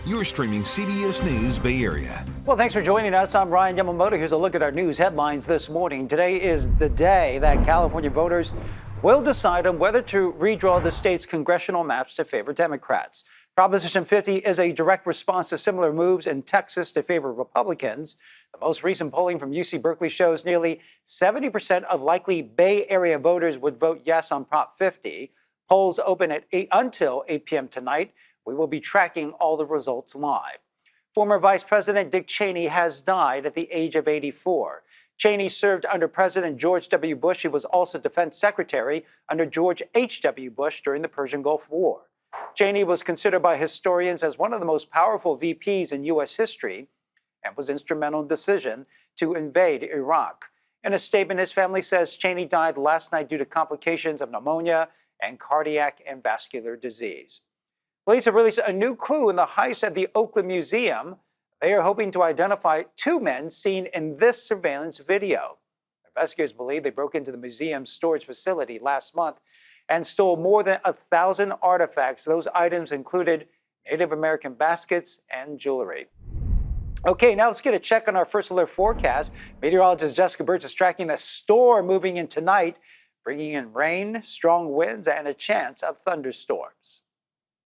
You're streaming CBS News Bay Area. Well, thanks for joining us. I'm Ryan Yamamoto. Here's a look at our news headlines this morning. Today is the day that California voters will decide on whether to redraw the state's congressional maps to favor Democrats. Proposition 50 is a direct response to similar moves in Texas to favor Republicans. The most recent polling from UC Berkeley shows nearly 70% of likely Bay Area voters would vote yes on Prop 50. Polls open at until 8 p.m. tonight. We will be tracking all the results live. Former Vice President Dick Cheney has died at the age of 84. Cheney served under President George W. Bush. He was also Defense Secretary under George H.W. Bush during the Persian Gulf War. Cheney was considered by historians as one of the most powerful VPs in U.S. history and was instrumental in the decision to invade Iraq. In a statement, his family says Cheney died last night due to complications of pneumonia and cardiac and vascular disease. Police have released a new clue in the heist at the Oakland Museum. They are hoping to identify two men seen in this surveillance video. Investigators believe they broke into the museum's storage facility last month and stole more than 1,000 artifacts. Those items included Native American baskets and jewelry. Okay, now let's get a check on our first alert forecast. Meteorologist Jessica Birch is tracking the storm moving in tonight, bringing in rain, strong winds, and a chance of thunderstorms.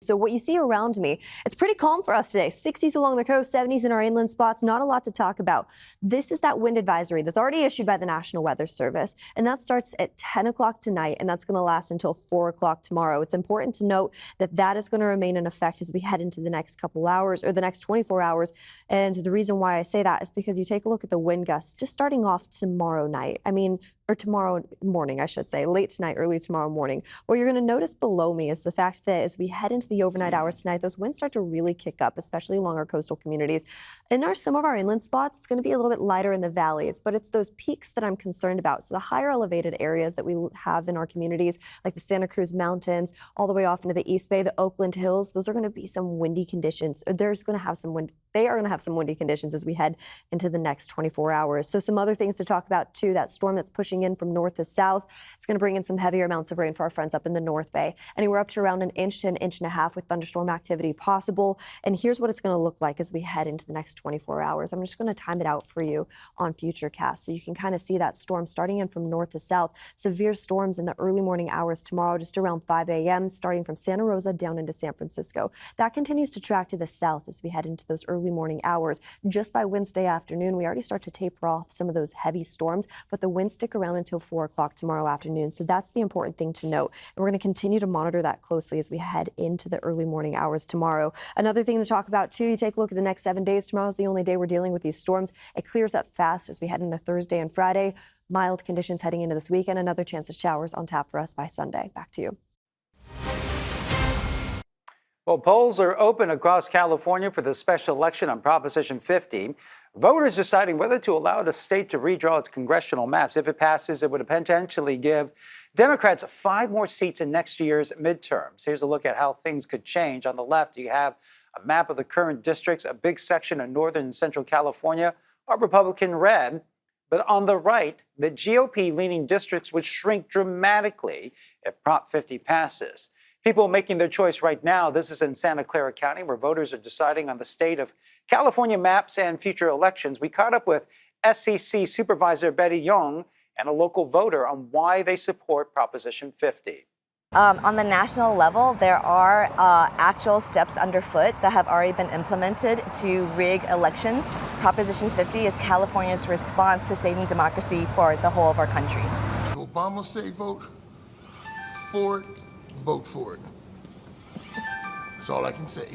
So what you see around me, it's pretty calm for us today. 60s along the coast, 70s in our inland spots, not a lot to talk about. This is that wind advisory that's already issued by the National Weather Service, and that starts at 10 o'clock tonight, and that's going to last until 4 o'clock tomorrow. It's important to note that that is going to remain in effect as we head into the next couple hours, or the next 24 hours. And the reason why I say that is because you take a look at the wind gusts just starting off tomorrow night. Or tomorrow morning, I should say, late tonight, early tomorrow morning. What you're going to notice below me is the fact that as we head into the overnight hours tonight, those winds start to really kick up, especially along our coastal communities. In some of our inland spots, it's going to be a little bit lighter in the valleys, but it's those peaks that I'm concerned about. So the higher elevated areas that we have in our communities, like the Santa Cruz Mountains, all the way off into the East Bay, the Oakland Hills, those are going to be some windy conditions. They are going to have some windy conditions as we head into the next 24 hours. So some other things to talk about too, that storm that's pushing in from north to south. It's going to bring in some heavier amounts of rain for our friends up in the North Bay. Anywhere up to around an inch to an inch and a half with thunderstorm activity possible. And here's what it's going to look like as we head into the next 24 hours. I'm just going to time it out for you on Futurecast so you can kind of see that storm starting in from north to south. Severe storms in the early morning hours tomorrow, just around 5 a.m., starting from Santa Rosa down into San Francisco. That continues to track to the south as we head into those early morning hours. Just by Wednesday afternoon, we already start to taper off some of those heavy storms, but the winds stick around until 4 o'clock tomorrow afternoon. So that's the important thing to note. And we're going to continue to monitor that closely as we head into the early morning hours tomorrow. Another thing to talk about too, you take a look at the next 7 days. Tomorrow is the only day we're dealing with these storms. It clears up fast as we head into Thursday and Friday. Mild conditions heading into this weekend. Another chance of showers on tap for us by Sunday. Back to you. Well, polls are open across California for the special election on Proposition 50. Voters deciding whether to allow the state to redraw its congressional maps. If it passes, it would potentially give Democrats 5 more seats in next year's midterms. Here's a look at how things could change. On the left, you have a map of the current districts. A big section of northern and central California are Republican red. But on the right, the GOP-leaning districts would shrink dramatically if Prop 50 passes. People making their choice right now. This is in Santa Clara County, where voters are deciding on the state of California maps and future elections. We caught up with SCC Supervisor Betty Young and a local voter on why they support Proposition 50. On the national level, there are actual steps underfoot that have already been implemented to rig elections. Proposition 50 is California's response to saving democracy for the whole of our country. Obama say vote for it. Vote for it. That's all I can say.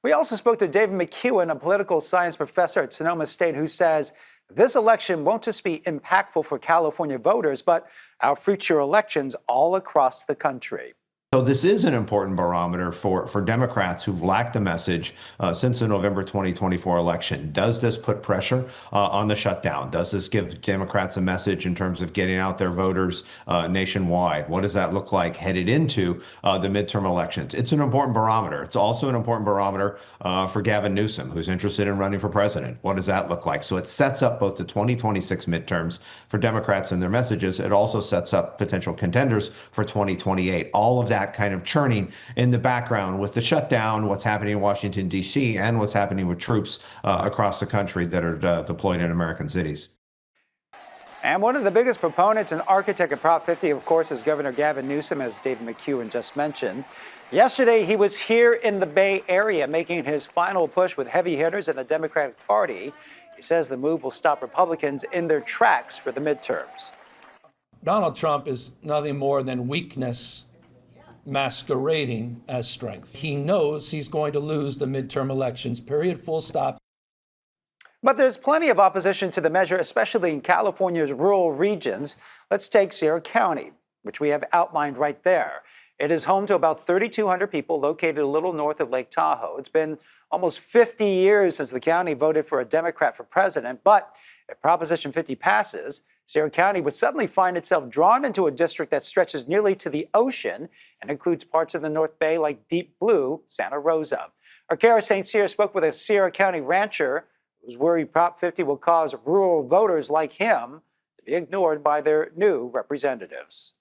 We also spoke to David McEwen, a political science professor at Sonoma State, who says this election won't just be impactful for California voters, but our future elections all across the country. So this is an important barometer for Democrats who've lacked a message since the November 2024 election. Does this put pressure on the shutdown? Does this give Democrats a message in terms of getting out their voters nationwide? What does that look like headed into the midterm elections? It's an important barometer. It's also an important barometer for Gavin Newsom, who's interested in running for president. What does that look like? So it sets up both the 2026 midterms for Democrats and their messages. It also sets up potential contenders for 2028. All of that that kind of churning in the background with the shutdown, what's happening in Washington, D.C., and what's happening with troops across the country that are deployed in American cities. And one of the biggest proponents and architect of Prop 50, of course, is Governor Gavin Newsom, as David McEwen just mentioned. Yesterday, he was here in the Bay Area making his final push with heavy hitters in the Democratic Party. He says the move will stop Republicans in their tracks for the midterms. Donald Trump is nothing more than weakness masquerading as strength. He knows he's going to lose the midterm elections, period, full stop. But there's plenty of opposition to the measure, especially in California's rural regions. Let's take Sierra County, which we have outlined right there. It is home to about 3,200 people located a little north of Lake Tahoe. It's been almost 50 years since the county voted for a Democrat for president. But if Proposition 50 passes, Sierra County would suddenly find itself drawn into a district that stretches nearly to the ocean and includes parts of the North Bay like deep blue Santa Rosa. Our Clara St. Cyr spoke with a Sierra County rancher who's worried Prop 50 will cause rural voters like him to be ignored by their new representatives.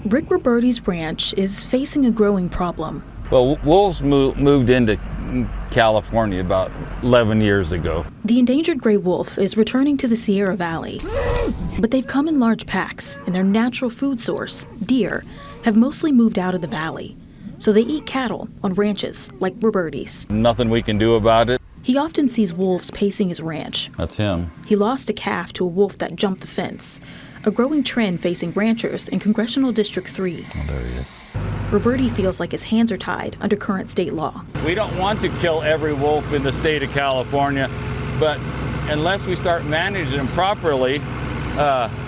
Rick Roberti's ranch is facing a growing problem. Well, wolves moved into California about 11 years ago. The endangered gray wolf is returning to the Sierra Valley, but they've come in large packs, and their natural food source, deer, have mostly moved out of the valley. So they eat cattle on ranches like Roberti's. Nothing we can do about it. He often sees wolves pacing his ranch. That's him. He lost a calf to a wolf that jumped the fence, a growing trend facing ranchers in Congressional District 3. Oh, there he is. Roberti feels like his hands are tied under current state law. We don't want to kill every wolf in the state of California, but unless we start managing them properly,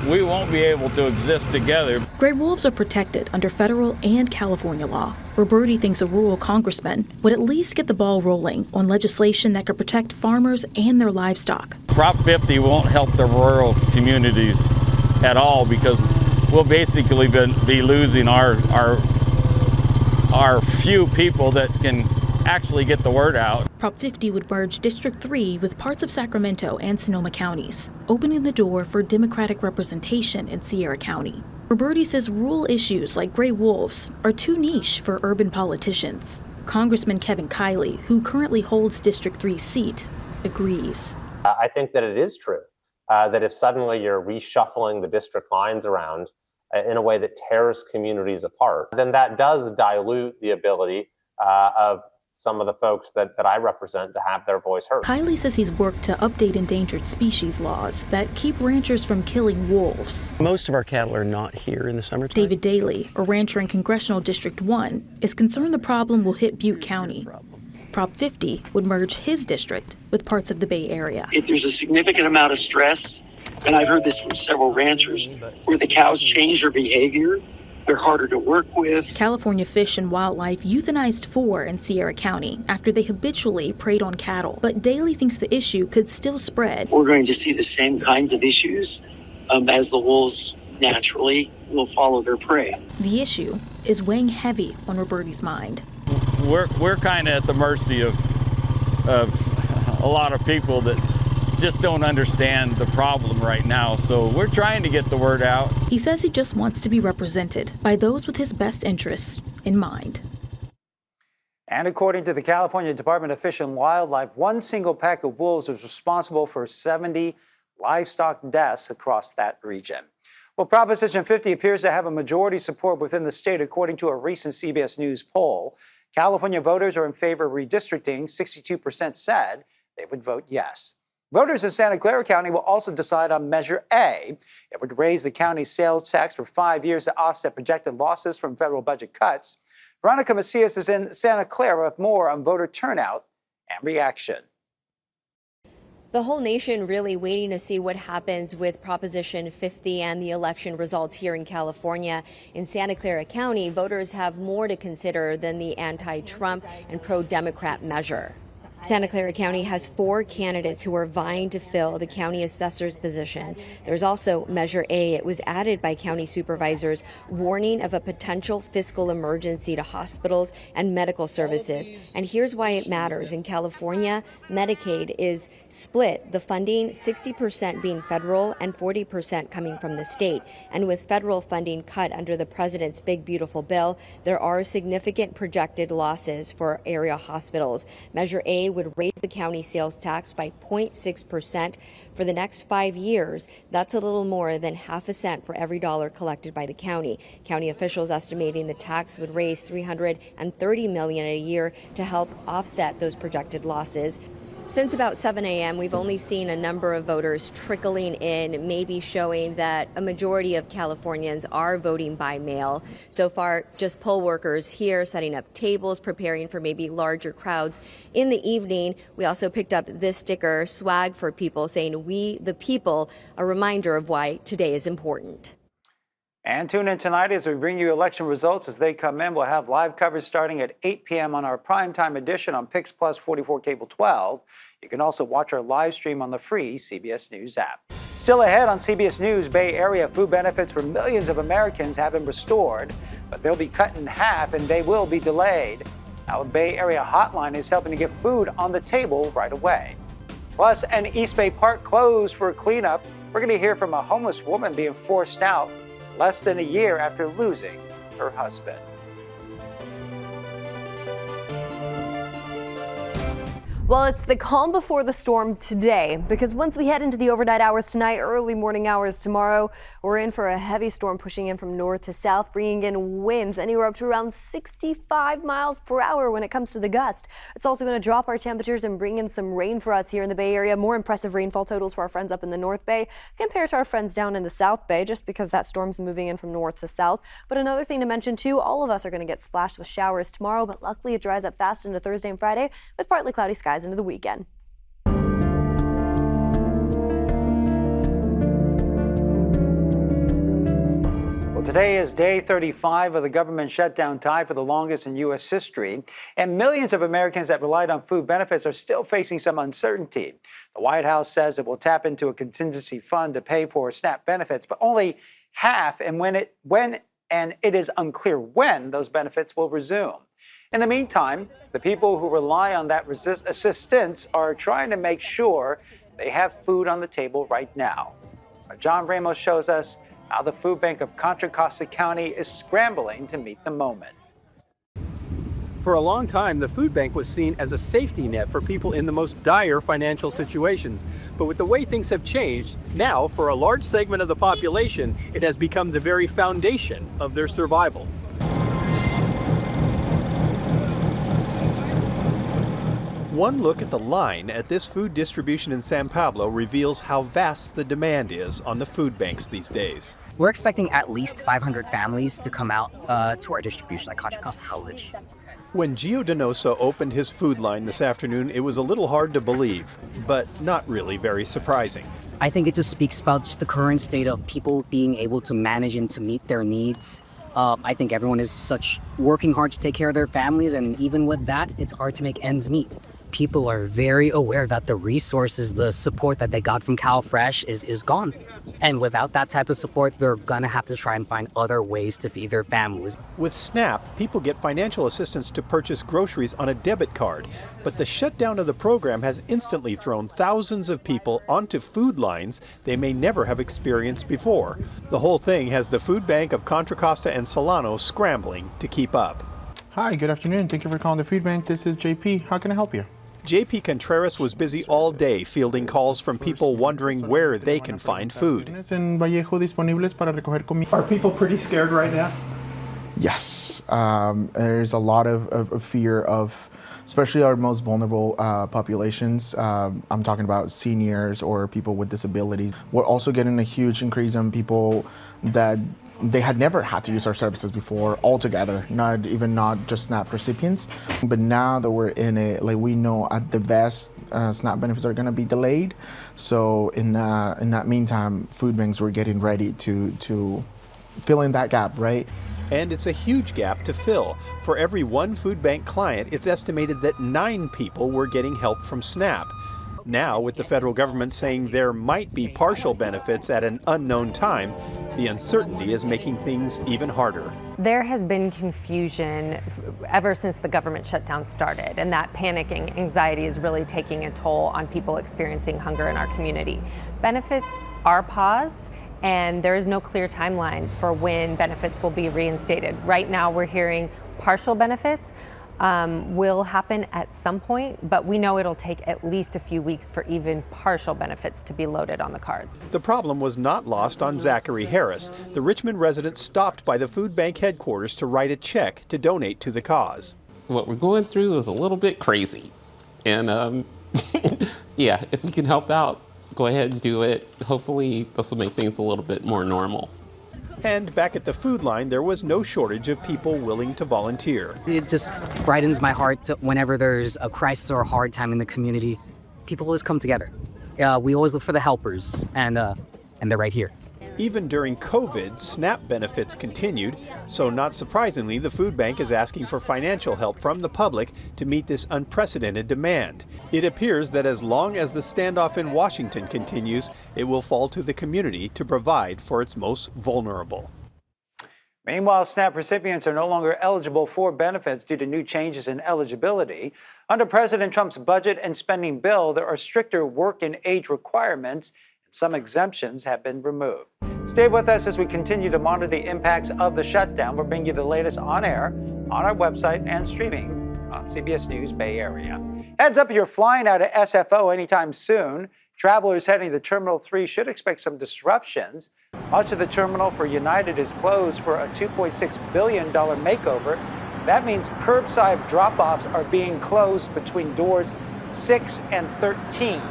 we won't be able to exist together. Gray wolves are protected under federal and California law. Roberti thinks a rural congressman would at least get the ball rolling on legislation that could protect farmers and their livestock. Prop 50 won't help the rural communities at all because we'll basically be losing our few people that can actually get the word out. Prop 50 would merge District 3 with parts of Sacramento and Sonoma counties, opening the door for Democratic representation in Sierra County. Roberti says rural issues like gray wolves are too niche for urban politicians. Congressman Kevin Kiley, who currently holds District 3's seat, agrees. I think that it is true that if suddenly you're reshuffling the district lines around in a way that tears communities apart, then that does dilute the ability of some of the folks that I represent to have their voice heard. Kiley says he's worked to update endangered species laws that keep ranchers from killing wolves. Most of our cattle are not here in the summertime. David Daly, a rancher in Congressional District 1, is concerned the problem will hit Butte County. Prop 50 would merge his district with parts of the Bay Area. If there's a significant amount of stress, and I've heard this from several ranchers, where the cows change their behavior, they're harder to work with. California Fish and Wildlife euthanized 4 in Sierra County after they habitually preyed on cattle. But Daly thinks the issue could still spread. We're going to see the same kinds of issues as the wolves naturally will follow their prey. The issue is weighing heavy on Roberti's mind. We're kind of at the mercy of a lot of people that just don't understand the problem right now. So we're trying to get the word out. He says he just wants to be represented by those with his best interests in mind. And according to the California Department of Fish and Wildlife, one single pack of wolves was responsible for 70 livestock deaths across that region. Well, Proposition 50 appears to have a majority support within the state, according to a recent CBS News poll. California voters are in favor of redistricting. 62% said they would vote yes. Voters in Santa Clara County will also decide on Measure A. It would raise the county's sales tax for 5 years to offset projected losses from federal budget cuts. Veronica Macias is in Santa Clara with more on voter turnout and reaction. The whole nation really waiting to see what happens with Proposition 50 and the election results here in California. In Santa Clara County, voters have more to consider than the anti-Trump and pro-Democrat measure. Santa Clara County has 4 candidates who are vying to fill the county assessor's position. There's also Measure A. It was added by county supervisors, warning of a potential fiscal emergency to hospitals and medical services. And here's why it matters. In California, Medicaid is split, the funding 60% being federal and 40% coming from the state. And with federal funding cut under the president's big, beautiful bill, there are significant projected losses for area hospitals. Measure A would raise the county sales tax by 0.6% for the next 5 years. That's a little more than half a cent for every dollar collected by the county. County officials estimating the tax would raise $330 million a year to help offset those projected losses. Since about 7 a.m., we've only seen a number of voters trickling in, maybe showing that a majority of Californians are voting by mail. So far, just poll workers here setting up tables, preparing for maybe larger crowds. In the evening, we also picked up this sticker, swag for people, saying, "We the people," a reminder of why today is important. And tune in tonight as we bring you election results as they come in. We'll have live coverage starting at 8 p.m. on our primetime edition on Pix Plus 44 Cable 12. You can also watch our live stream on the free CBS News app. Still ahead on CBS News Bay Area, food benefits for millions of Americans have been restored, but they'll be cut in half and they will be delayed. Our Bay Area hotline is helping to get food on the table right away. Plus, an East Bay park closed for cleanup. We're going to hear from a homeless woman being forced out less than a year after losing her husband. Well, it's the calm before the storm today, because once we head into the overnight hours tonight, early morning hours tomorrow, we're in for a heavy storm pushing in from north to south, bringing in winds anywhere up to around 65 miles per hour when it comes to the gust. It's also going to drop our temperatures and bring in some rain for us here in the Bay Area. More impressive rainfall totals for our friends up in the North Bay compared to our friends down in the South Bay, just because that storm's moving in from north to south. But another thing to mention too, all of us are going to get splashed with showers tomorrow, but luckily it dries up fast into Thursday and Friday with partly cloudy skies into the weekend. Well, today is day 35 of the government shutdown, tied for the longest in U.S. history, and millions of Americans that relied on food benefits are still facing some uncertainty. The White House says it will tap into a contingency fund to pay for SNAP benefits, but only half, and it is unclear when those benefits will resume. In the meantime, the people who rely on that assistance are trying to make sure they have food on the table right now. John Ramos shows us how the food bank of Contra Costa County is scrambling to meet the moment. For a long time, the food bank was seen as a safety net for people in the most dire financial situations. But with the way things have changed, now, for a large segment of the population, it has become the very foundation of their survival. One look at the line at this food distribution in San Pablo reveals how vast the demand is on the food banks these days. We're expecting at least 500 families to come out to our distribution at Contra Costa College. When Gio Donoso opened his food line this afternoon, it was a little hard to believe, but not really very surprising. I think it just speaks about just the current state of people being able to manage and to meet their needs. I think everyone is working hard to take care of their families, and even with that, it's hard to make ends meet. People are very aware that the resources, the support that they got from CalFresh is gone. And without that type of support, they're gonna have to try and find other ways to feed their families. With SNAP, people get financial assistance to purchase groceries on a debit card. But the shutdown of the program has instantly thrown thousands of people onto food lines they may never have experienced before. The whole thing has the food bank of Contra Costa and Solano scrambling to keep up. Hi, good afternoon. Thank you for calling the food bank. This is JP. How can I help you? JP Contreras was busy all day fielding calls from people wondering where they can find food. Are people pretty scared right now? Yes. There's a lot of fear of, especially our most vulnerable populations. I'm talking about seniors or people with disabilities. We're also getting a huge increase in people that they had never had to use our services before altogether, not just SNAP recipients. But now that we're in it, like, we know at the best SNAP benefits are going to be delayed. So in that meantime, food banks were getting ready to fill in that gap, right? And it's a huge gap to fill. For every one food bank client, it's estimated that 9 people were getting help from SNAP. Now, with the federal government saying there might be partial benefits at an unknown time, the uncertainty is making things even harder. There has been confusion ever since the government shutdown started, and that panic and anxiety is really taking a toll on people experiencing hunger in our community. Benefits are paused, and there is no clear timeline for when benefits will be reinstated. Right now, we're hearing partial benefits will happen at some point, but we know it'll take at least a few weeks for even partial benefits to be loaded on the cards. The problem was not lost on Zachary Harris. The Richmond resident stopped by the food bank headquarters to write a check to donate to the cause. What we're going through is a little bit crazy. And yeah, if we can help out, go ahead and do it. Hopefully this will make things a little bit more normal. And back at the food line, there was no shortage of people willing to volunteer. It just brightens my heart whenever there's a crisis or a hard time in the community. People always come together. We always look for the helpers, and they're right here. Even during COVID, SNAP benefits continued, so not surprisingly, the food bank is asking for financial help from the public to meet this unprecedented demand. It appears that as long as the standoff in Washington continues, it will fall to the community to provide for its most vulnerable. Meanwhile, SNAP recipients are no longer eligible for benefits due to new changes in eligibility. Under President Trump's budget and spending bill, there are stricter work and age requirements. Some exemptions have been removed. Stay with us as we continue to monitor the impacts of the shutdown. We'll bring you the latest on air, on our website, and streaming on CBS News Bay Area. Heads up, if you're flying out of SFO anytime soon. Travelers heading to Terminal 3 should expect some disruptions. Much of the terminal for United is closed for a $2.6 billion makeover. That means curbside drop-offs are being closed between doors 6 and 13.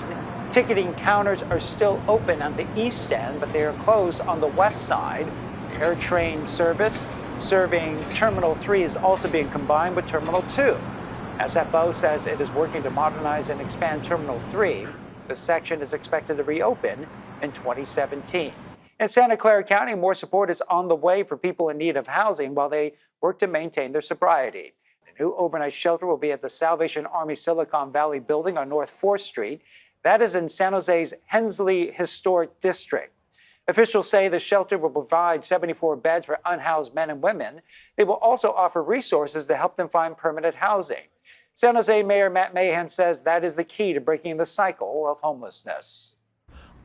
Ticketing counters are still open on the east end, but they are closed on the west side. The air train service serving Terminal 3 is also being combined with Terminal 2. SFO says it is working to modernize and expand Terminal 3. The section is expected to reopen in 2017. In Santa Clara County, more support is on the way for people in need of housing while they work to maintain their sobriety. The new overnight shelter will be at the Salvation Army Silicon Valley building on North 4th Street. That is in San Jose's Hensley Historic District. Officials say the shelter will provide 74 beds for unhoused men and women. They will also offer resources to help them find permanent housing. San Jose Mayor Matt Mahan says that is the key to breaking the cycle of homelessness.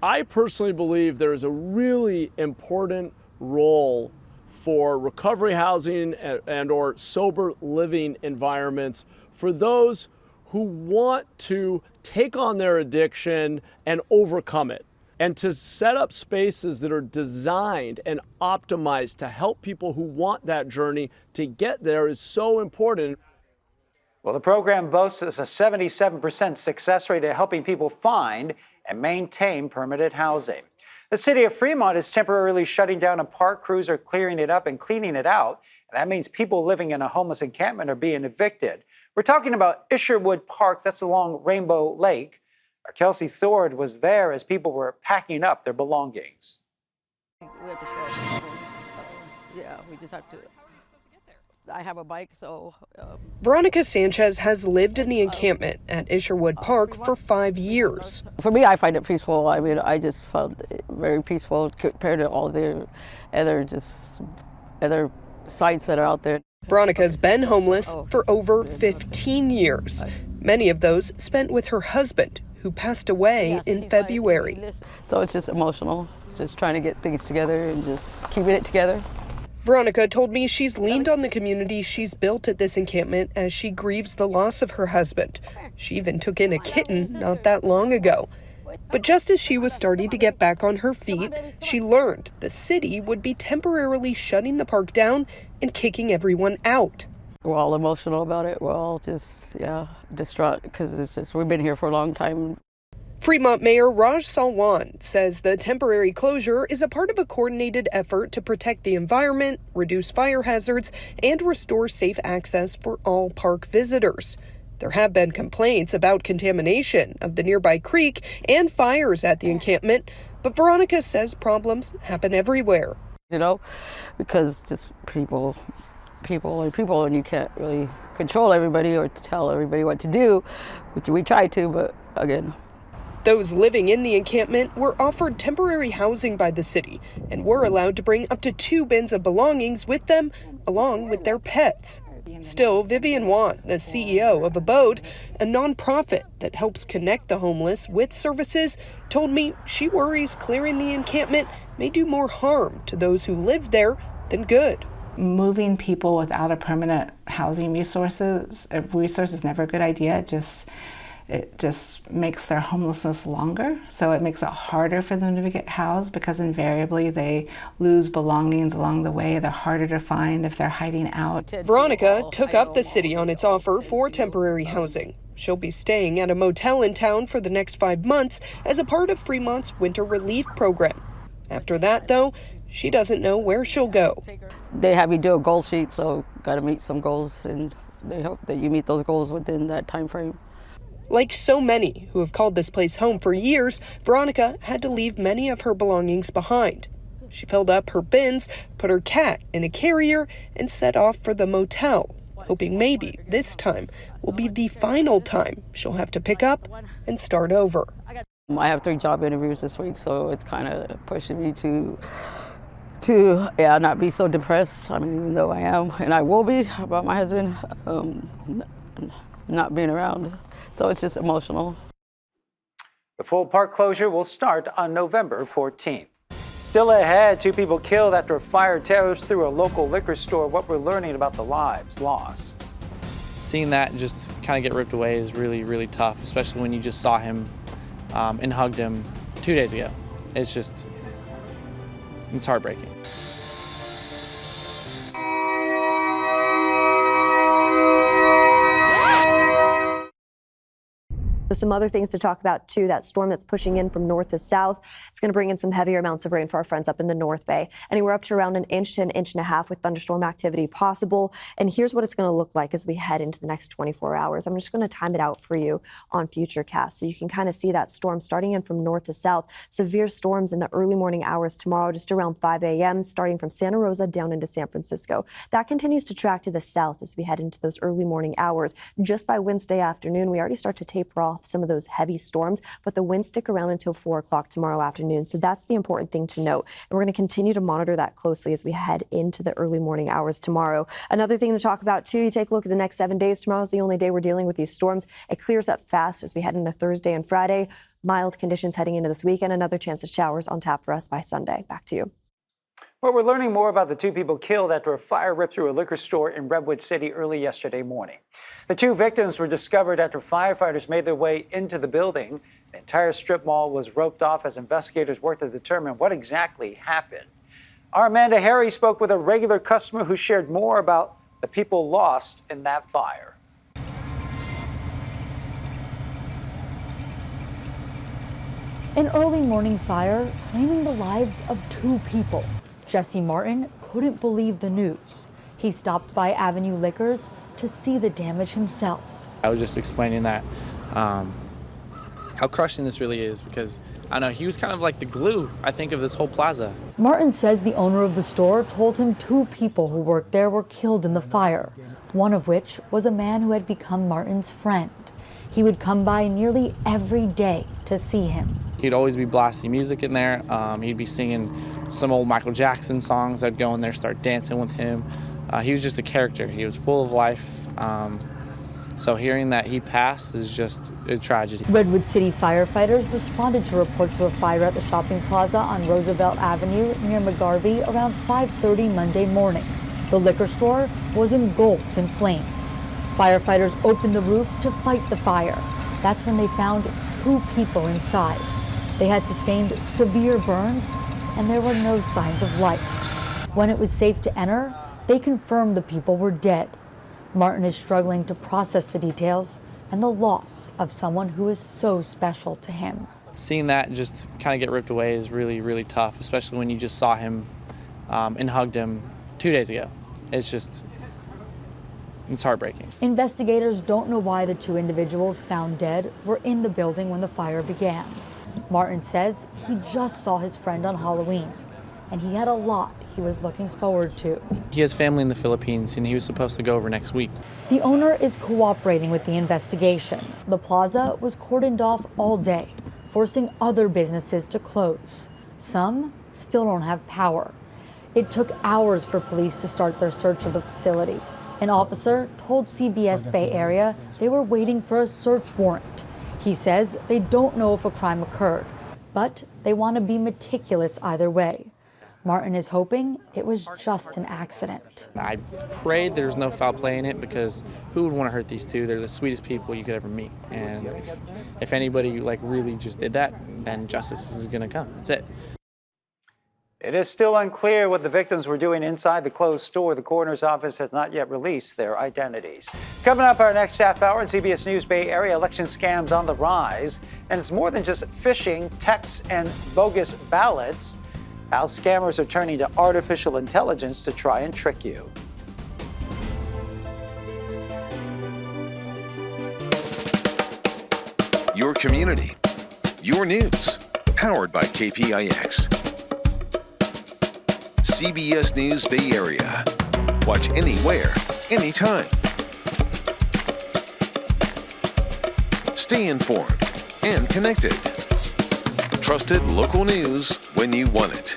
I personally believe there is a really important role for recovery housing and or sober living environments for those who want to take on their addiction and overcome it, and to set up spaces that are designed and optimized to help people who want that journey to get there is so important. Well, the program boasts a 77% success rate at helping people find and maintain permanent housing. The city of Fremont is temporarily shutting down a park. Crews are clearing it up and cleaning it out. And that means people living in a homeless encampment are being evicted. We're talking about Isherwood Park, that's along Rainbow Lake. Our Kelsey Thord was there as people were packing up their belongings. We have to show up. Yeah, we just have to. I have a bike, so. Veronica Sanchez has lived in the encampment at Isherwood Park for 5 years. For me, I find it peaceful. I mean, I just found it very peaceful compared to all the other sites that are out there. Veronica's been homeless for over 15 years. Many of those spent with her husband, who passed away in February. So it's just emotional, just trying to get things together and just keeping it together. Veronica told me she's leaned on the community she's built at this encampment as she grieves the loss of her husband. She even took in a kitten not that long ago. But just as she was starting to get back on her feet, she learned the city would be temporarily shutting the park down and kicking everyone out. We're all emotional about it. We're all just, distraught because we've been here for a long time. Fremont Mayor Raj Salwan says the temporary closure is a part of a coordinated effort to protect the environment, reduce fire hazards, and restore safe access for all park visitors. There have been complaints about contamination of the nearby creek and fires at the encampment, but Veronica says problems happen everywhere. You know, because just people, and you can't really control everybody or tell everybody what to do, which we try to, but again. Those living in the encampment were offered temporary housing by the city and were allowed to bring up to 2 bins of belongings with them, along with their pets. Still, Vivian Wan, the CEO of Abode, a nonprofit that helps connect the homeless with services, told me she worries clearing the encampment may do more harm to those who live there than good. Moving people without a permanent housing resource is never a good idea. It just makes their homelessness longer. So it makes it harder for them to get housed because invariably they lose belongings along the way. They're harder to find if they're hiding out. Veronica took up the city on its offer for temporary housing. She'll be staying at a motel in town for the next 5 months as a part of Fremont's winter relief program. After that, though, she doesn't know where she'll go. They have you do a goal sheet, so got to meet some goals, and they hope that you meet those goals within that time frame. Like so many who have called this place home for years, Veronica had to leave many of her belongings behind. She filled up her bins, put her cat in a carrier, and set off for the motel, hoping maybe this time will be the final time she'll have to pick up and start over. I have 3 job interviews this week, so it's kind of pushing me to not be so depressed. I mean, even though I am, and I will be about my husband not being around. So it's just emotional. The full park closure will start on November 14th. Still ahead, 2 people killed after a fire tears through a local liquor store. What we're learning about the lives lost. Seeing that just kind of get ripped away is really, really tough, especially when you just saw him and hugged him 2 days ago. It's heartbreaking. Some other things to talk about, too. That storm that's pushing in from north to south. It's going to bring in some heavier amounts of rain for our friends up in the North Bay. Anywhere up to around 1 inch to 1.5 inches with thunderstorm activity possible. And here's what it's going to look like as we head into the next 24 hours. I'm just going to time it out for you on Futurecast so you can kind of see that storm starting in from north to south. Severe storms in the early morning hours tomorrow, just around 5 a.m., starting from Santa Rosa down into San Francisco. That continues to track to the south as we head into those early morning hours. Just by Wednesday afternoon, we already start to taper off some of those heavy storms, but the winds stick around until 4 o'clock tomorrow afternoon. So that's the important thing to note. And we're going to continue to monitor that closely as we head into the early morning hours tomorrow. Another thing to talk about, too, you take a look at the next 7 days. Tomorrow is the only day we're dealing with these storms. It clears up fast as we head into Thursday and Friday. Mild conditions heading into this weekend. Another chance of showers on tap for us by Sunday. Back to you. Well, we're learning more about the 2 people killed after a fire ripped through a liquor store in Redwood City early yesterday morning. The 2 victims were discovered after firefighters made their way into the building. The entire strip mall was roped off as investigators worked to determine what exactly happened. Our Amanda Harry spoke with a regular customer who shared more about the people lost in that fire. An early morning fire claiming the lives of 2 people. Jesse Martin couldn't believe the news. He stopped by Avenue Liquors to see the damage himself. I was just explaining that how crushing this really is because I know he was kind of like the glue, I think, of this whole plaza. Martin says the owner of the store told him 2 people who worked there were killed in the fire, one of which was a man who had become Martin's friend. He would come by nearly every day to see him. He'd always be blasting music in there. He'd be singing some old Michael Jackson songs. I'd go in there, start dancing with him. He was just a character. He was full of life. So hearing that he passed is just a tragedy. Redwood City firefighters responded to reports of a fire at the shopping plaza on Roosevelt Avenue near McGarvey around 5:30 Monday morning. The liquor store was engulfed in flames. Firefighters opened the roof to fight the fire. That's when they found 2 people inside. They had sustained severe burns and there were no signs of life. When it was safe to enter, they confirmed the people were dead. Martin is struggling to process the details and the loss of someone who is so special to him. Seeing that just kind of get ripped away is really, really tough, especially when you just saw him and hugged him 2 days ago. It's heartbreaking. Investigators don't know why the 2 individuals found dead were in the building when the fire began. Martin says he just saw his friend on Halloween, and he had a lot he was looking forward to. He has family in the Philippines, and he was supposed to go over next week. The owner is cooperating with the investigation. The plaza was cordoned off all day, forcing other businesses to close. Some still don't have power. It took hours for police to start their search of the facility. An officer told CBS Bay Area they were waiting for a search warrant. He says they don't know if a crime occurred, but they want to be meticulous either way. Martin is hoping it was just an accident. I prayed there's no foul play in it, because who would want to hurt these two? They're the sweetest people you could ever meet. And if anybody really just did that, then justice is going to come. That's it. It is still unclear what the victims were doing inside the closed store. The coroner's office has not yet released their identities. Coming up our next half hour in CBS News Bay Area, election scams on the rise. And it's more than just phishing, texts, and bogus ballots. How scammers are turning to artificial intelligence to try and trick you. Your community, your news, powered by KPIX. CBS News Bay Area. Watch anywhere, anytime. Stay informed and connected. Trusted local news when you want it.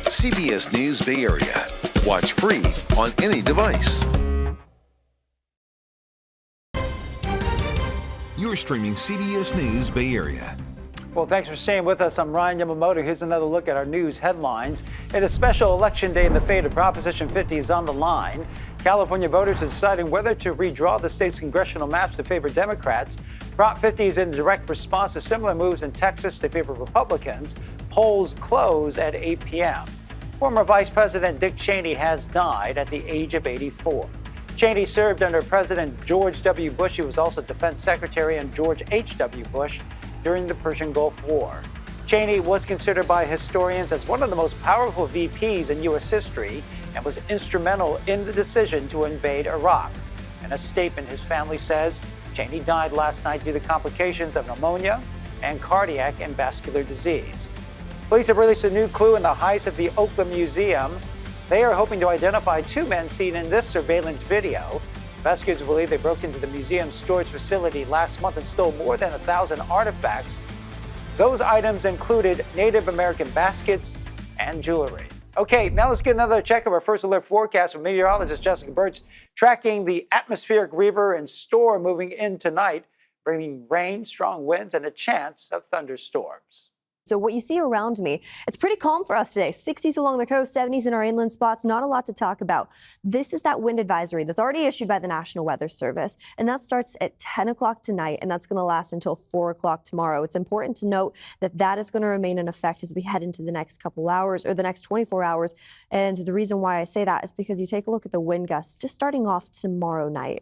CBS News Bay Area. Watch free on any device. You're streaming CBS News Bay Area. Well, thanks for staying with us. I'm Ryan Yamamoto. Here's another look at our news headlines. It is special election day, and the fate of Proposition 50 is on the line. California voters are deciding whether to redraw the state's congressional maps to favor Democrats. Prop 50 is in direct response to similar moves in Texas to favor Republicans. Polls close at 8 p.m. Former Vice President Dick Cheney has died at the age of 84. Cheney served under President George W. Bush. He was also Defense Secretary under George H.W. Bush during the Persian Gulf War. Cheney was considered by historians as one of the most powerful VPs in U.S. history and was instrumental in the decision to invade Iraq. In a statement, his family says Cheney died last night due to complications of pneumonia and cardiac and vascular disease. Police have released a new clue in the heist at the Oakland Museum. They are hoping to identify two men seen in this surveillance video. Investigators believe they broke into the museum's storage facility last month and stole more than 1,000 artifacts. Those items included Native American baskets and jewelry. Okay, now let's get another check of our first alert forecast from meteorologist Jessica Burtz, tracking the atmospheric river and storm moving in tonight, bringing rain, strong winds, and a chance of thunderstorms. So what you see around me, it's pretty calm for us today. 60s along the coast, 70s in our inland spots, not a lot to talk about. This is that wind advisory that's already issued by the National Weather Service, and that starts at 10 o'clock tonight, and that's going to last until 4 o'clock tomorrow. It's important to note that that is going to remain in effect as we head into the next couple hours, or the next 24 hours. And the reason why I say that is because you take a look at the wind gusts just starting off tomorrow night.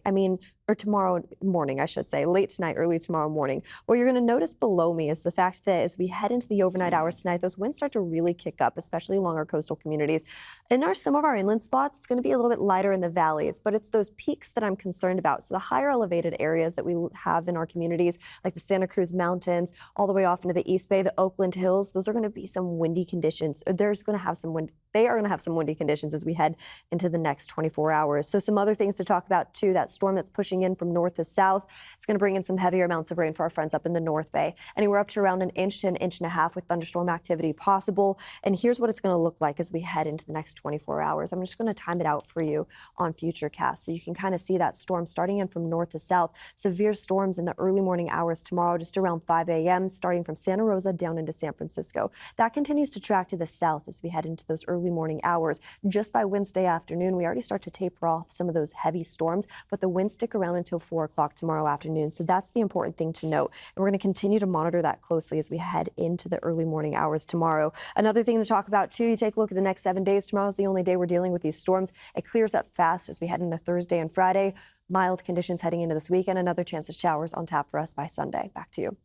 Or tomorrow morning, I should say, late tonight, early tomorrow morning. What you're going to notice below me is the fact that as we head into the overnight hours tonight, those winds start to really kick up, especially along our coastal communities. In some of our inland spots, it's going to be a little bit lighter in the valleys, but it's those peaks that I'm concerned about. So the higher elevated areas that we have in our communities, like the Santa Cruz Mountains, all the way off into the East Bay, the Oakland Hills, those are going to be some windy conditions. There's going to have some wind. They are going to have some windy conditions as we head into the next 24 hours. So some other things to talk about too, that storm that's pushing in from north to south. It's going to bring in some heavier amounts of rain for our friends up in the North Bay. Anywhere up to around an inch to an inch and a half with thunderstorm activity possible. And here's what it's going to look like as we head into the next 24 hours. I'm just going to time it out for you on Futurecast so you can kind of see that storm starting in from north to south. Severe storms in the early morning hours tomorrow, just around 5 a.m., starting from Santa Rosa down into San Francisco. That continues to track to the south as we head into those early morning hours. Just by Wednesday afternoon, we already start to taper off some of those heavy storms, but the winds stick around until 4 o'clock tomorrow afternoon. So that's the important thing to note. And we're going to continue to monitor that closely as we head into the early morning hours tomorrow. Another thing to talk about too, you take a look at the next 7 days. Tomorrow is the only day we're dealing with these storms. It clears up fast as we head into Thursday and Friday. Mild conditions heading into this weekend. Another chance of showers on tap for us by Sunday. Back to you.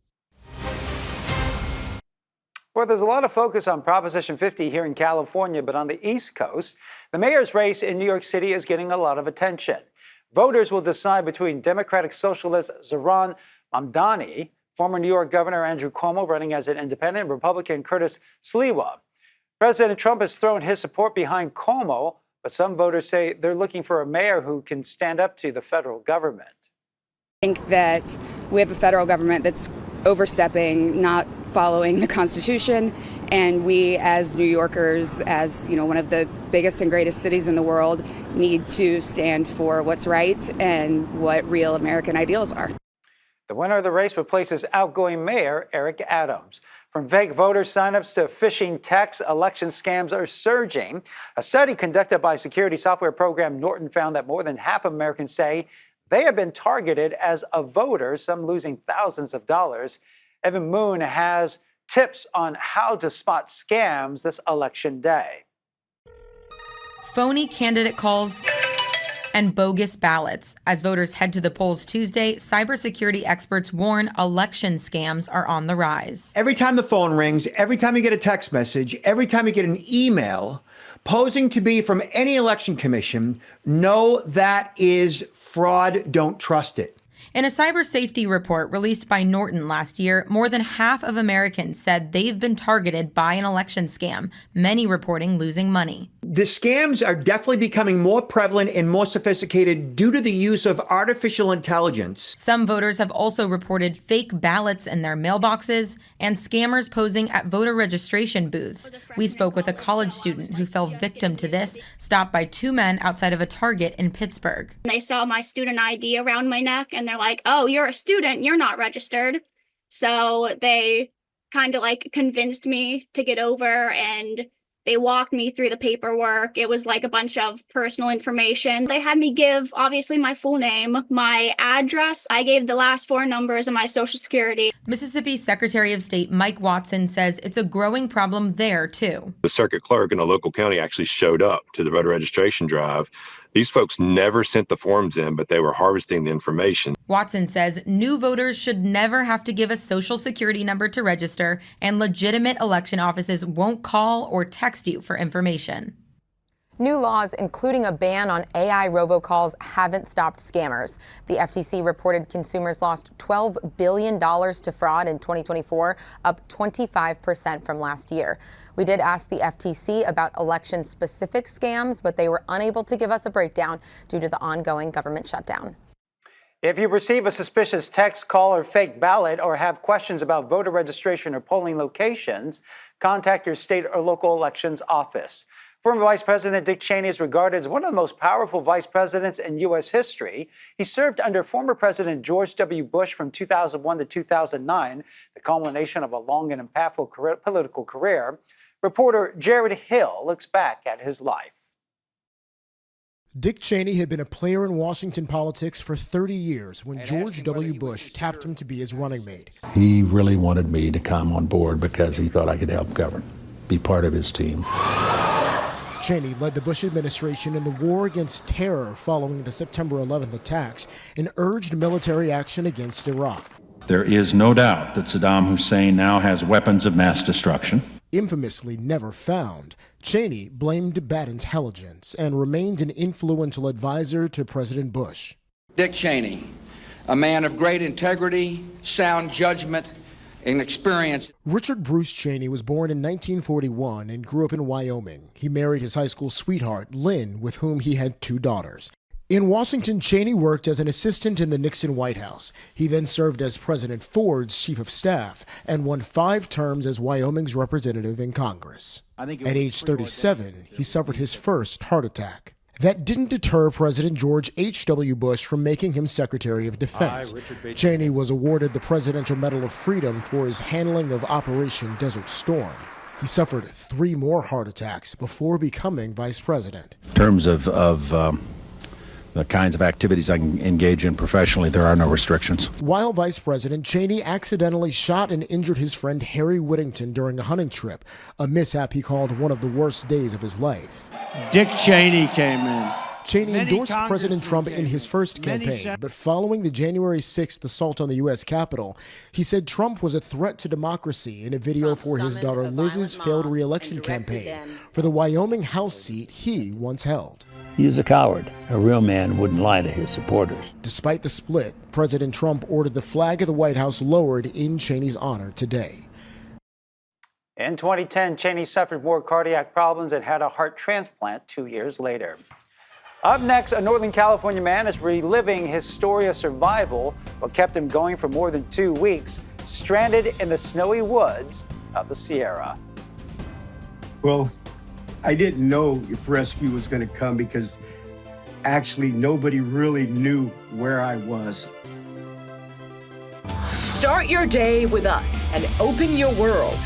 Well, there's a lot of focus on Proposition 50 here in California, but on the East Coast, the mayor's race in New York City is getting a lot of attention. Voters will decide between Democratic Socialist Zohran Mamdani, former New York Governor Andrew Cuomo running as an independent, Republican Curtis Sliwa. President Trump has thrown his support behind Cuomo, but some voters say they're looking for a mayor who can stand up to the federal government. I think that we have a federal government that's overstepping, not following the Constitution, and we as New Yorkers, as one of the biggest and greatest cities in the world, need to stand for what's right and what real American ideals are. The winner of the race replaces outgoing mayor Eric Adams. From fake voter signups to phishing texts, election scams are surging. A study conducted by security software program Norton found that more than half of Americans say they have been targeted as a voter, some losing thousands of dollars. Evan Moon has tips on how to spot scams this election day. Phony candidate calls and bogus ballots. As voters head to the polls Tuesday, cybersecurity experts warn election scams are on the rise. Every time the phone rings, every time you get a text message, every time you get an email posing to be from any election commission, know that is fraud. Don't trust it. In a cyber safety report released by Norton last year, more than half of Americans said they've been targeted by an election scam, many reporting losing money. The scams are definitely becoming more prevalent and more sophisticated due to the use of artificial intelligence. Some voters have also reported fake ballots in their mailboxes and scammers posing at voter registration booths. We spoke with a college student who fell victim to this, stopped by two men outside of a Target in Pittsburgh. They saw my student ID around my neck and they're like, "Oh, you're a student, you're not registered." So they kind of convinced me to get over, and they walked me through the paperwork. It was like a bunch of personal information. They had me give, obviously, my full name, my address. I gave the last four numbers of my Social Security. Mississippi Secretary of State Mike Watson says it's a growing problem there, too. The circuit clerk in a local county actually showed up to the voter registration drive. These folks never sent the forms in, but they were harvesting the information. Watson says new voters should never have to give a Social Security number to register, and legitimate election offices won't call or text you for information. New laws, including a ban on AI robocalls, haven't stopped scammers. The FTC reported consumers lost $12 billion to fraud in 2024, up 25% from last year. We did ask the FTC about election-specific scams, but they were unable to give us a breakdown due to the ongoing government shutdown. If you receive a suspicious text, call, or fake ballot, or have questions about voter registration or polling locations, contact your state or local elections office. Former Vice President Dick Cheney is regarded as one of the most powerful vice presidents in U.S. history. He served under former President George W. Bush from 2001 to 2009, the culmination of a long and impactful political career. Reporter Jared Hill looks back at his life. Dick Cheney had been a player in Washington politics for 30 years when George W. Bush tapped him to be his running mate. He really wanted me to come on board because he thought I could help govern, be part of his team. Cheney led the Bush administration in the war against terror following the September 11th attacks and urged military action against Iraq. There is no doubt that Saddam Hussein now has weapons of mass destruction. Infamously never found, Cheney blamed bad intelligence and remained an influential advisor to President Bush. Dick Cheney, a man of great integrity, sound judgment, and experience. Richard Bruce Cheney was born in 1941 and grew up in Wyoming. He married his high school sweetheart, Lynn, with whom he had 2 daughters. In Washington, Cheney worked as an assistant in the Nixon White House. He then served as President Ford's chief of staff and won 5 terms as Wyoming's representative in Congress. At age 37, he suffered his first heart attack. That didn't deter President George H.W. Bush from making him Secretary of Defense. Cheney was awarded the Presidential Medal of Freedom for his handling of Operation Desert Storm. He suffered 3 more heart attacks before becoming vice president. In terms of the kinds of activities I can engage in professionally, there are no restrictions. While vice president, Cheney accidentally shot and injured his friend Harry Whittington during a hunting trip, a mishap he called one of the worst days of his life. Dick Cheney came in. Cheney endorsed President Trump in his first campaign, but following the January 6th assault on the U.S. Capitol, he said Trump was a threat to democracy in a video for his daughter Liz's failed re-election campaign for the Wyoming House seat he once held. He is a coward. A real man wouldn't lie to his supporters. Despite the split, President Trump ordered the flag of the White House lowered in Cheney's honor today. In 2010, Cheney suffered more cardiac problems and had a heart transplant 2 years later. Up next, a Northern California man is reliving his story of survival, what kept him going for more than 2 weeks, stranded in the snowy woods of the Sierra. Well, I didn't know if rescue was going to come because actually nobody really knew where I was. Start your day with us and open your world.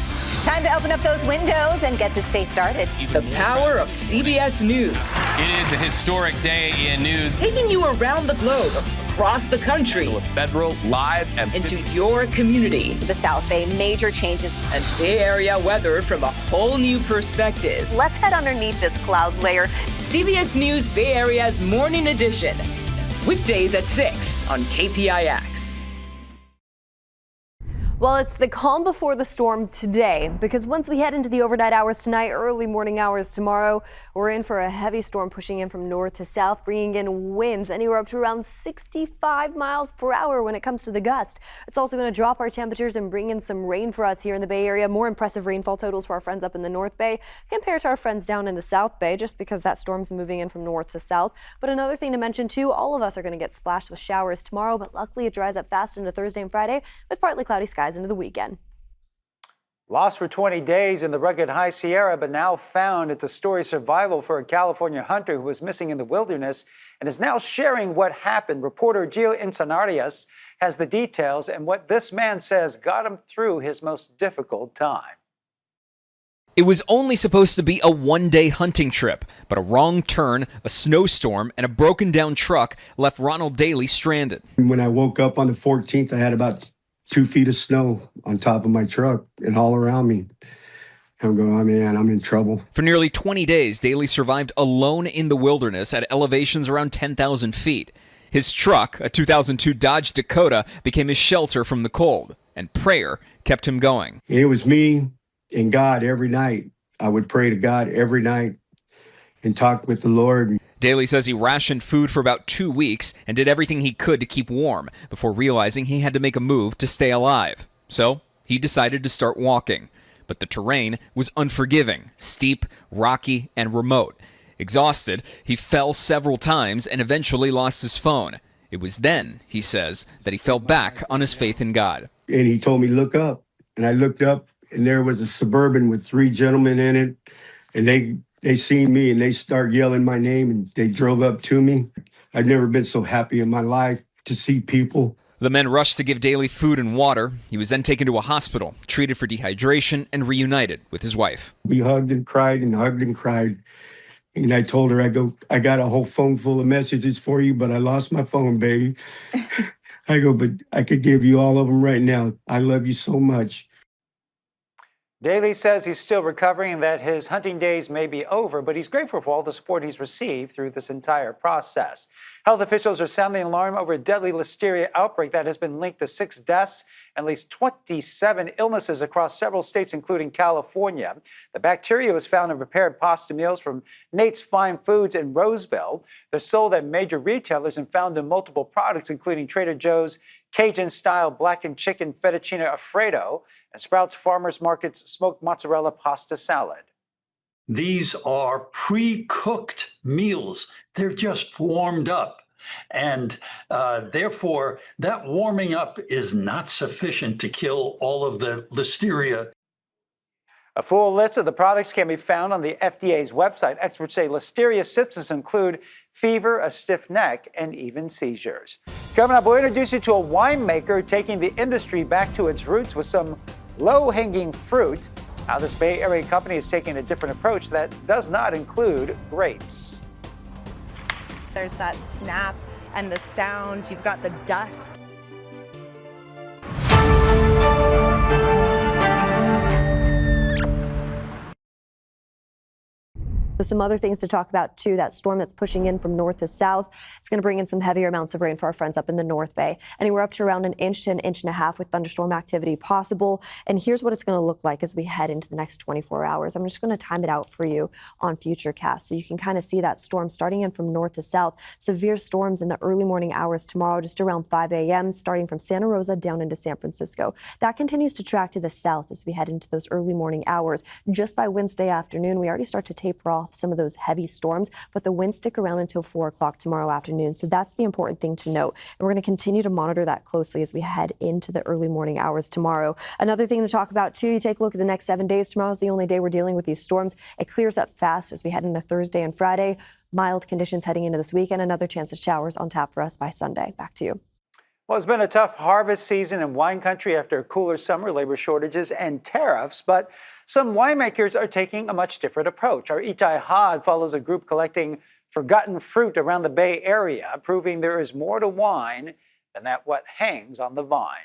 Time to open up those windows and get this day started. The power of CBS News. It is a historic day in news. Taking you around the globe, across the country. With Federal, live, and into your community. To the South Bay, major changes. And Bay Area weather from a whole new perspective. Let's head underneath this cloud layer. CBS News Bay Area's Morning Edition. Weekdays at 6 on KPIX. Well, it's the calm before the storm today, because once we head into the overnight hours tonight, early morning hours tomorrow, we're in for a heavy storm pushing in from north to south, bringing in winds anywhere up to around 65 miles per hour when it comes to the gust. It's also going to drop our temperatures and bring in some rain for us here in the Bay Area. More impressive rainfall totals for our friends up in the North Bay compared to our friends down in the South Bay, just because that storm's moving in from north to south. But another thing to mention too, all of us are going to get splashed with showers tomorrow, but luckily it dries up fast into Thursday and Friday with partly cloudy skies into the weekend. Lost for 20 days in the rugged High Sierra, but now found. It's a story of survival for a California hunter who was missing in the wilderness and is now sharing what happened. Reporter Gio Insanarias has the details and what this man says got him through his most difficult time. It was only supposed to be a one-day hunting trip, but a wrong turn, a snowstorm, and a broken-down truck left Ronald Daly stranded. When I woke up on the 14th, I had about 2 feet of snow on top of my truck and all around me. I'm going, oh man, I'm in trouble. For nearly 20 days, Daly survived alone in the wilderness at elevations around 10,000 feet. His truck, a 2002 Dodge Dakota, became his shelter from the cold, and prayer kept him going. It was me and God every night. I would pray to God every night and talk with the Lord. Daly says he rationed food for about 2 weeks and did everything he could to keep warm before realizing he had to make a move to stay alive. So he decided to start walking. But the terrain was unforgiving, steep, rocky, and remote. Exhausted, he fell several times and eventually lost his phone. It was then, he says, that he fell back on his faith in God. And he told me, look up. And I looked up, and there was a Suburban with 3 gentlemen in it. And they seen me, and they started yelling my name, and they drove up to me. I've never been so happy in my life to see people. The men rushed to give Daly food and water. He was then taken to a hospital, treated for dehydration, and reunited with his wife. We hugged and cried and hugged and cried. And I told her, I got a whole phone full of messages for you, but I lost my phone, baby. I go, but I could give you all of them right now. I love you so much. Daly says he's still recovering and that his hunting days may be over, but he's grateful for all the support he's received through this entire process. Health officials are sounding the alarm over a deadly Listeria outbreak that has been linked to 6 deaths and at least 27 illnesses across several states, including California. The bacteria was found in prepared pasta meals from Nate's Fine Foods in Roseville. They're sold at major retailers and found in multiple products, including Trader Joe's Cajun-style blackened chicken fettuccine Alfredo and Sprouts Farmers Market's smoked mozzarella pasta salad. These are pre-cooked meals. They're just warmed up. And therefore, that warming up is not sufficient to kill all of the Listeria. A full list of the products can be found on the FDA's website. Experts say Listeria symptoms include fever, a stiff neck, and even seizures. Coming up, we'll introduce you to a winemaker taking the industry back to its roots with some low-hanging fruit. How this Bay Area company is taking a different approach that does not include grapes. There's that snap and the sound. You've got the dust. There's some other things to talk about, too. That storm that's pushing in from north to south. It's going to bring in some heavier amounts of rain for our friends up in the North Bay. Anywhere up to around 1 inch to 1.5 inches with thunderstorm activity possible. And here's what it's going to look like as we head into the next 24 hours. I'm just going to time it out for you on Futurecast so you can kind of see that storm starting in from north to south. Severe storms in the early morning hours tomorrow, just around 5 a.m., starting from Santa Rosa down into San Francisco. That continues to track to the south as we head into those early morning hours. Just by Wednesday afternoon, we already start to taper off some of those heavy storms, but the winds stick around until 4 o'clock tomorrow afternoon. So that's the important thing to note. And we're going to continue to monitor that closely as we head into the early morning hours tomorrow. Another thing to talk about, too, you take a look at the next 7 days. Tomorrow's the only day we're dealing with these storms. It clears up fast as we head into Thursday and Friday. Mild conditions heading into this weekend. Another chance of showers on tap for us by Sunday. Back to you. Well, it's been a tough harvest season in wine country after a cooler summer, labor shortages, and tariffs. But some winemakers are taking a much different approach. Our Itai Had follows a group collecting forgotten fruit around the Bay Area, proving there is more to wine than that what hangs on the vine.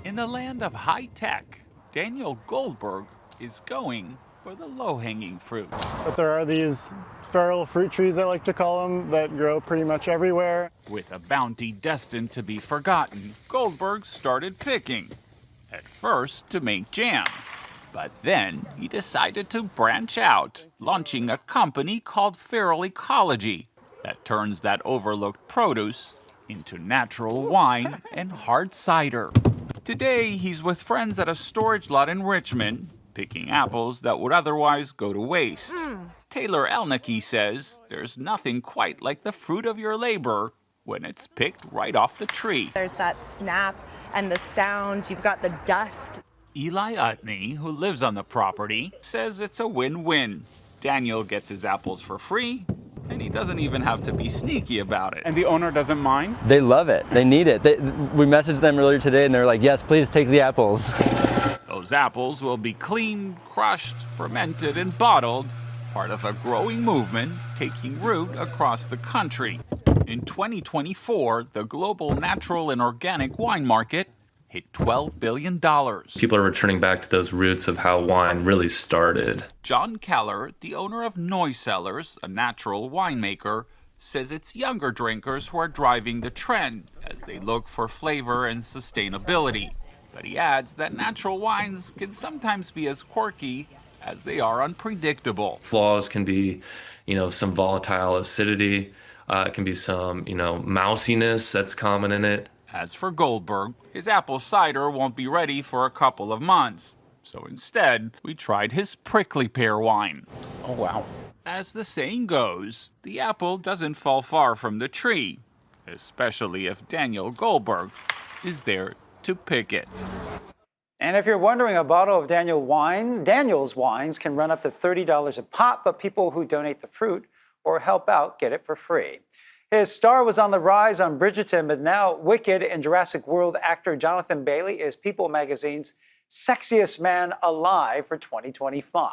In the land of high tech, Daniel Goldberg is going for the low-hanging fruit. But there are these feral fruit trees, I like to call them, that grow pretty much everywhere. With a bounty destined to be forgotten, Goldberg started picking. At first to make jam, but then he decided to branch out, launching a company called Feral Ecology that turns that overlooked produce into natural wine and hard cider. Today, he's with friends at a storage lot in Richmond, picking apples that would otherwise go to waste. Taylor Elnicky says there's nothing quite like the fruit of your labor when it's picked right off the tree. There's that snap and the sound. You've got the dust. Eli Utney, who lives on the property, says it's a win-win. Daniel gets his apples for free, and he doesn't even have to be sneaky about it. And the owner doesn't mind? They love it. They need it. We messaged them earlier today, and they're like, yes, please take the apples. Those apples will be cleaned, crushed, fermented, and bottled, part of a growing movement taking root across the country. In 2024, the global natural and organic wine market hit $12 billion. People are returning back to those roots of how wine really started. John Keller, the owner of Noise Cellars, a natural winemaker, says it's younger drinkers who are driving the trend as they look for flavor and sustainability. But he adds that natural wines can sometimes be as quirky as they are unpredictable. Flaws can be, some volatile acidity. It can be some, mousiness that's common in it. As for Goldberg, his apple cider won't be ready for a couple of months. So instead, we tried his prickly pear wine. Oh, wow. As the saying goes, the apple doesn't fall far from the tree, especially if Daniel Goldberg is there to pick it. And if you're wondering, a bottle of Daniel's wines can run up to $30 a pop, but people who donate the fruit or help out get it for free. His star was on the rise on Bridgerton, but now Wicked and Jurassic World actor Jonathan Bailey is People magazine's sexiest man alive for 2025.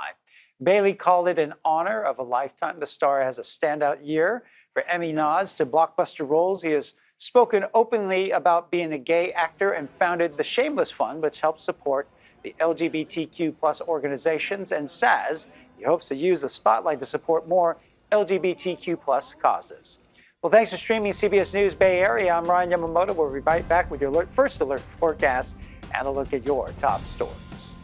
Bailey called it an honor of a lifetime. The star has a standout year for Emmy nods to blockbuster roles. He has spoken openly about being a gay actor and founded the Shameless Fund, which helps support the LGBTQ+ organizations, and says he hopes to use the spotlight to support more LGBTQ+ causes. Well, thanks for streaming CBS News Bay Area. I'm Ryan Yamamoto. We'll be right back with your first alert forecast and a look at your top stories.